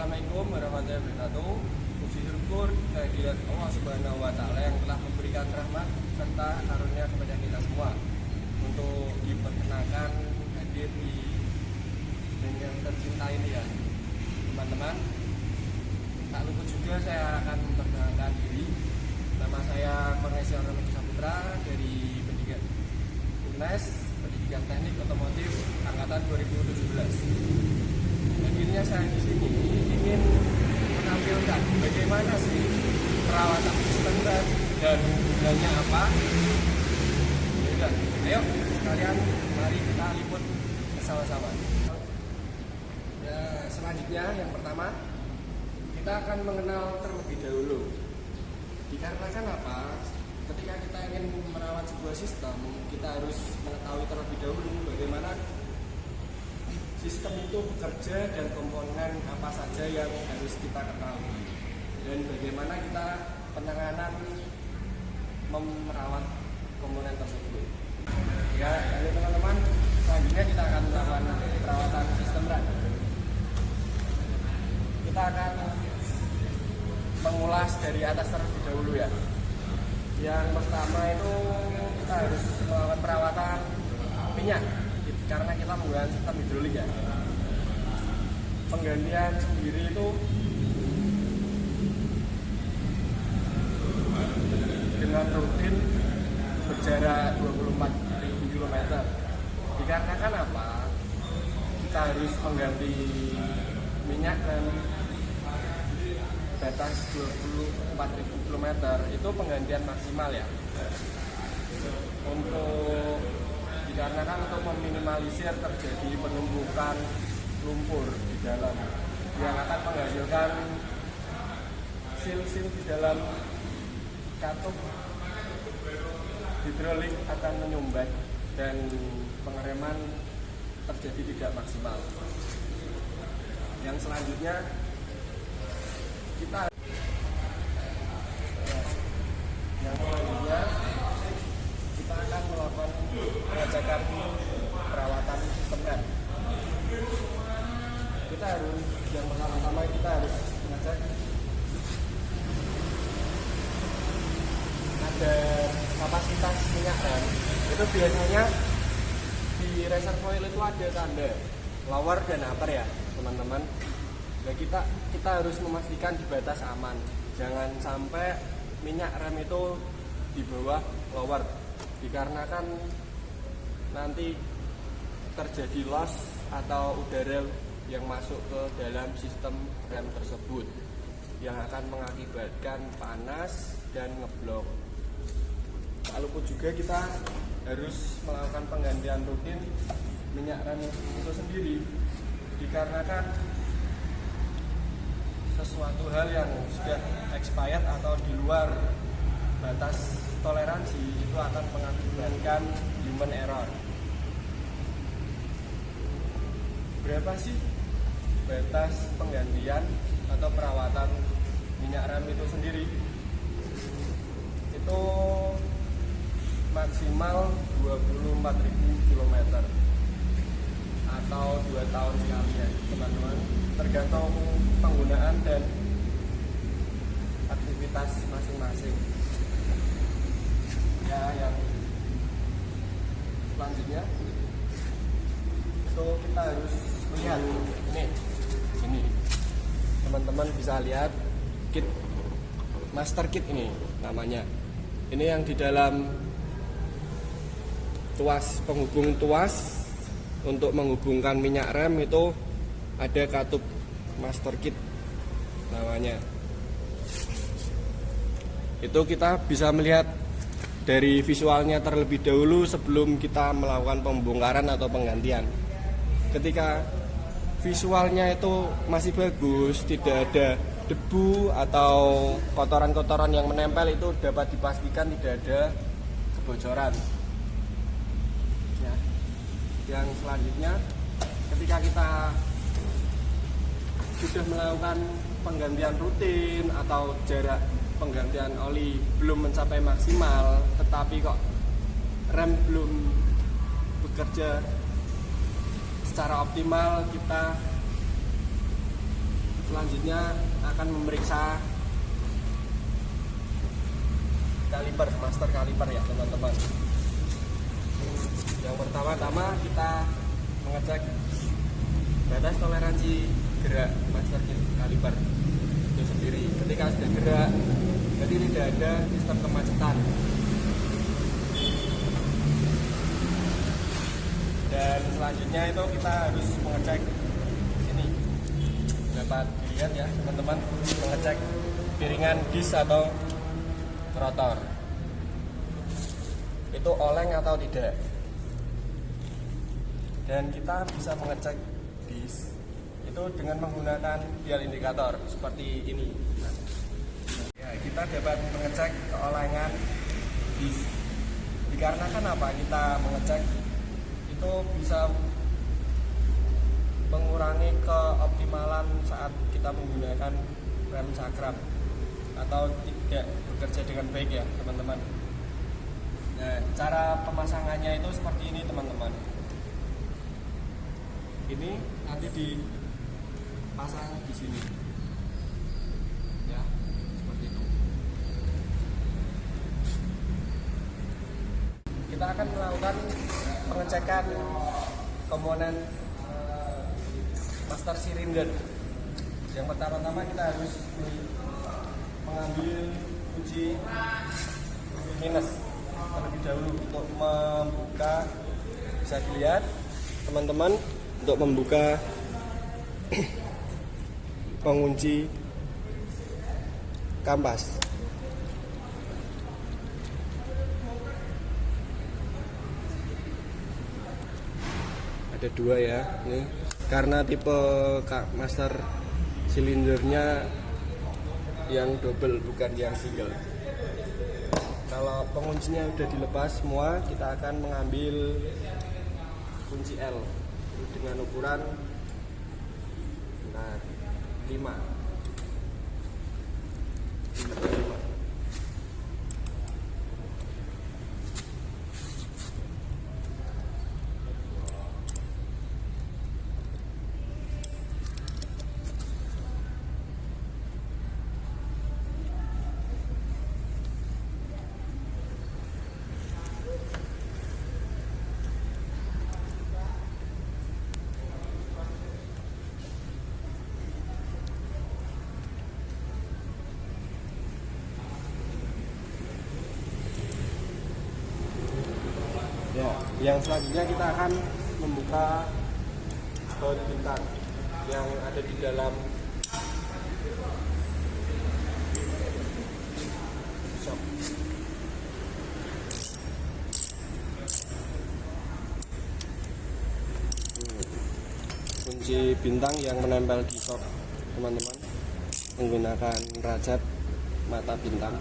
Assalamualaikum warahmatullahi wabarakatuh. Puji syukur kehadirat Allah Subhanahu wa Ta'ala yang telah memberikan rahmat serta karunia kepada kita semua untuk diperkenalkan hadir di yang tercinta ini ya teman-teman. Tak lupa juga saya akan memperkenalkan diri. Nama saya Cornesia Romeki Saputra dari Pendidikan UNES Pendidikan Teknik Otomotif angkatan 2017. Akhirnya saya di sini ingin menampilkan bagaimana sih perawatan sistem rem dan gunanya apa. Yaudah, ayo sekalian mari kita liput bersama-sama. Ya, selanjutnya yang pertama kita akan mengenal terlebih dahulu. Dikarenakan apa? Ketika kita ingin merawat sebuah sistem, kita harus mengetahui terlebih dahulu bagaimana sistem itu bekerja dan komponen apa saja yang harus kita ketahui dan bagaimana kita penanganan merawat komponen tersebut. Ya, jadi teman-teman, selanjutnya kita akan melakukan perawatan sistem rem. Kita akan mengulas dari atas terlebih dahulu ya. Yang pertama itu kita harus melakukan perawatan minyak karena kita menggunakan sistem hidrolik ya. Penggantian sendiri itu dengan rutin berjarak 24.000 km. Dikarenakan apa? Kita harus mengganti minyak dan batas 24.000 km itu penggantian maksimal ya. Dikarenakan untuk meminimalisir terjadi penumpukan lumpur di dalam yang akan menghasilkan sil-sil di dalam katup hidrolik akan menyumbat dan pengereman terjadi tidak maksimal. Yang selanjutnya kita akan melakukan pengecekan perawatan sistem rem. Kita harus yang pertama-tama kita harus mengecek ada kapasitas minyak rem. Itu biasanya di reservoir itu ada tanda lower dan upper ya teman-teman. Nah, kita harus memastikan di batas aman. Jangan sampai minyak rem itu di bawah lower. Dikarenakan nanti terjadi loss atau udara yang masuk ke dalam sistem rem tersebut yang akan mengakibatkan panas dan ngeblok. Lalu juga kita harus melakukan penggantian rutin minyak rem itu sendiri dikarenakan sesuatu hal yang sudah expired atau di luar batas toleransi itu akan mengakibatkan human error. Berapa sih batas penggantian atau perawatan minyak rem itu sendiri? Itu maksimal 24.000 km atau 2 tahun sekali ya teman-teman, tergantung penggunaan dan aktivitas masing-masing. Ya, yang selanjutnya itu kita harus lihat ini teman-teman bisa lihat kit master kit ini namanya. Ini yang di dalam tuas penghubung tuas untuk menghubungkan minyak rem itu ada katup master kit namanya. Itu kita bisa melihat dari visualnya terlebih dahulu sebelum kita melakukan pembongkaran atau penggantian. Ketika visualnya itu masih bagus, tidak ada debu atau kotoran-kotoran yang menempel, itu dapat dipastikan tidak ada kebocoran. Ya. Yang selanjutnya, ketika kita sudah melakukan penggantian rutin atau jarak penggantian oli belum mencapai maksimal, tetapi kok rem belum bekerja secara optimal, kita selanjutnya akan memeriksa kaliper, master kaliper ya teman-teman. Yang pertama-tama kita mengecek batas toleransi gerak master kaliper itu sendiri. Ketika sudah gerak, jadi tidak ada sistem kemacetan. Dan selanjutnya itu kita harus mengecek ini, dapat dilihat ya teman-teman, mengecek piringan dis atau rotor itu oleng atau tidak. Dan kita bisa mengecek dis itu dengan menggunakan dial indikator seperti ini. Ya, kita dapat mengecek keolengan dis. Dikarenakan apa kita mengecek itu bisa mengurangi keoptimalan saat kita menggunakan rem cakram atau tidak bekerja dengan baik ya teman-teman. Nah, cara pemasangannya itu seperti ini teman-teman. Ini nanti dipasang di sini ya, seperti itu. Kita akan melakukan pengecekan komponen master silinder. Yang pertama-tama kita harus mengambil kunci minus terlebih dahulu untuk membuka. Bisa dilihat teman-teman, untuk membuka pengunci kampas. Ada dua ya, ini karena tipe master silindernya yang double bukan yang single. Kalau penguncinya udah dilepas semua, kita akan mengambil kunci L dengan ukuran 5. Ya, yang selanjutnya kita akan membuka baut bintang yang ada di dalam shop. Kunci bintang yang menempel di shop teman-teman, menggunakan rajat mata bintang.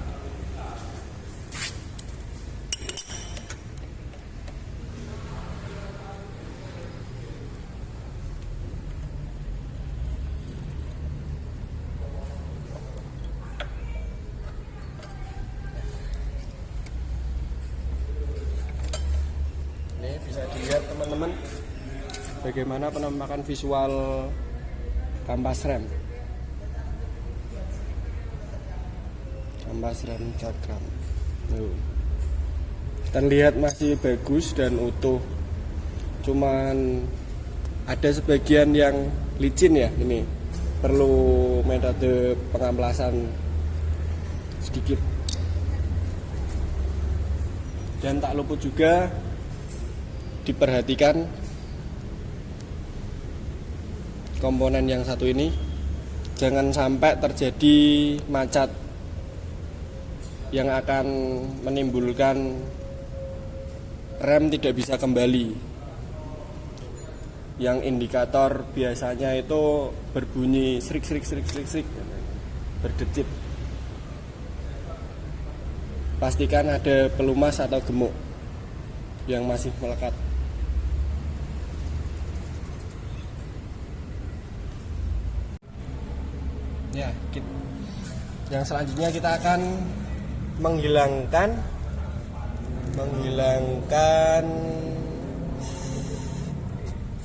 Bisa dilihat teman-teman bagaimana penampakan visual kampas rem cakram. Kita lihat masih bagus dan utuh, cuman ada sebagian yang licin ya, ini perlu metode pengamplasan sedikit. Dan tak luput juga diperhatikan komponen yang satu ini, jangan sampai terjadi macat yang akan menimbulkan rem tidak bisa kembali. Yang indikator biasanya itu berbunyi srik berdecit. Pastikan ada pelumas atau gemuk yang masih melekat. Ya, yang selanjutnya kita akan menghilangkan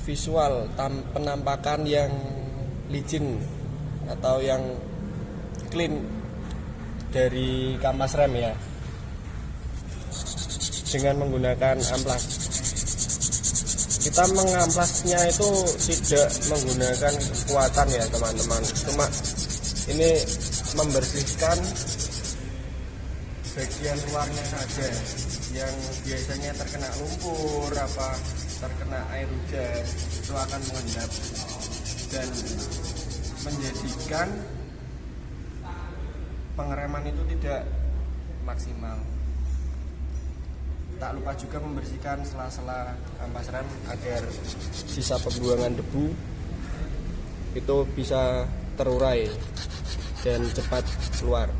visual penampakan yang licin atau yang clean dari kampas rem ya, dengan menggunakan amplas. Kita mengamplasnya itu tidak menggunakan kekuatan ya teman-teman, cuma ini membersihkan bagian luarnya saja yang biasanya terkena lumpur, terkena air hujan, itu akan mengendap dan menjadikan pengereman itu tidak maksimal. Tak lupa juga membersihkan sela-sela ampas rem agar sisa pembuangan debu itu bisa terurai dan cepat keluar.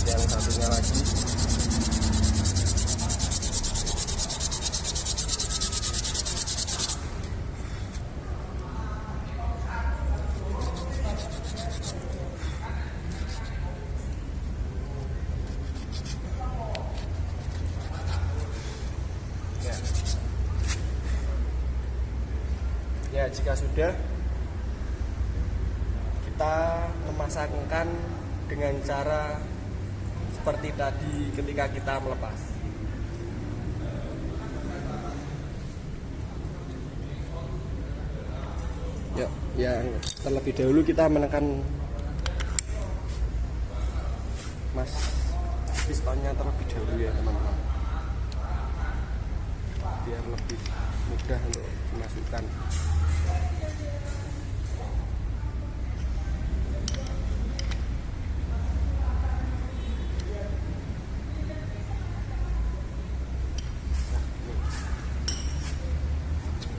Yang satunya lagi. Ya, jika sudah, kita memasangkan dengan cara seperti tadi ketika kita melepas. Ya, yang terlebih dahulu kita menekan pistonnya terlebih dahulu ya teman-teman, biar lebih mudah untuk dimasukkan.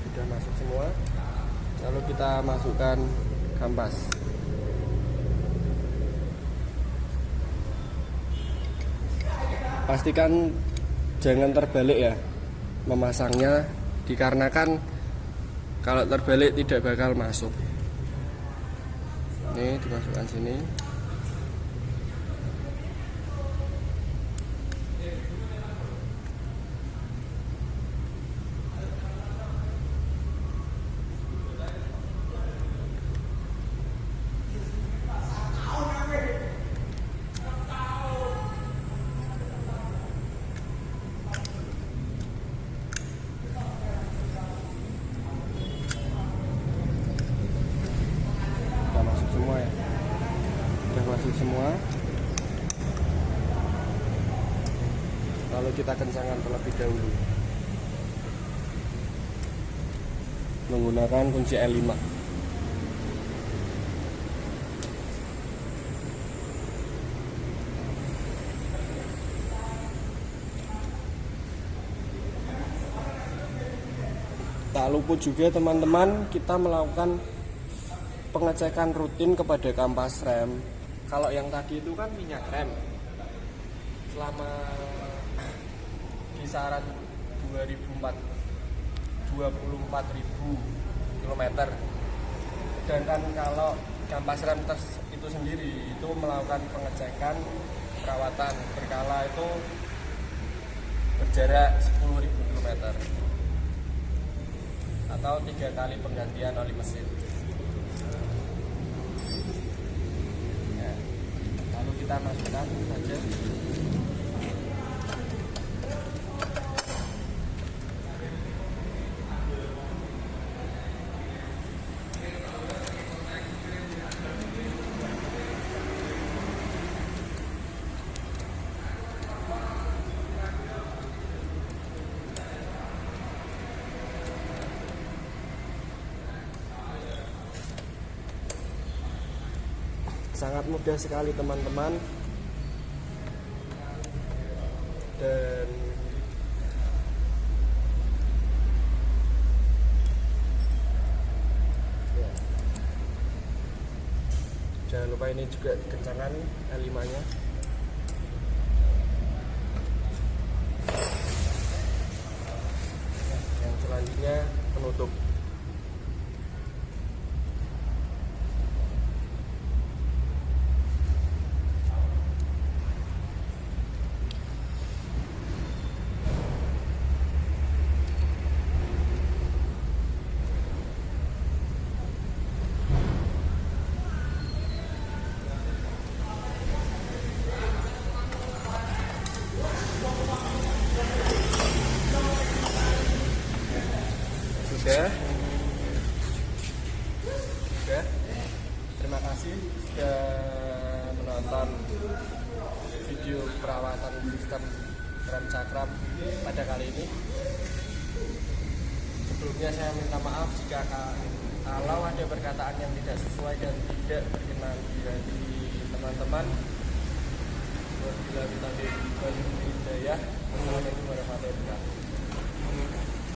Sudah masuk semua, lalu kita masukkan kampas. Pastikan jangan terbalik ya memasangnya, dikarenakan kalau terbalik tidak bakal masuk. Ini dimasukkan sini. Masuk semua, lalu kita kencangkan terlebih dahulu menggunakan kunci L5. Tak lupa juga teman-teman, kita melakukan pengecekan rutin kepada kampas rem. Kalau yang tadi itu kan minyak rem, selama kisaran 24.000 km. Sedangkan kalau kampas rem itu sendiri itu melakukan pengecekan perawatan berkala itu berjarak 10.000 km atau 3 kali penggantian oli mesin. Kita masukkan saja. Sangat mudah sekali teman-teman, dan ya, jangan lupa ini juga kencangkan L5-nya. Yang selanjutnya penutup. Udah. Terima kasih sudah menonton video perawatan sistem rem cakram pada kali ini. Sebelumnya saya minta maaf jika kalau ada perkataan yang tidak sesuai dan tidak berkenan di hati teman-teman. Wabillahi taufiq wal hidayah. Wassalamualaikum warahmatullahi wabarakatuh.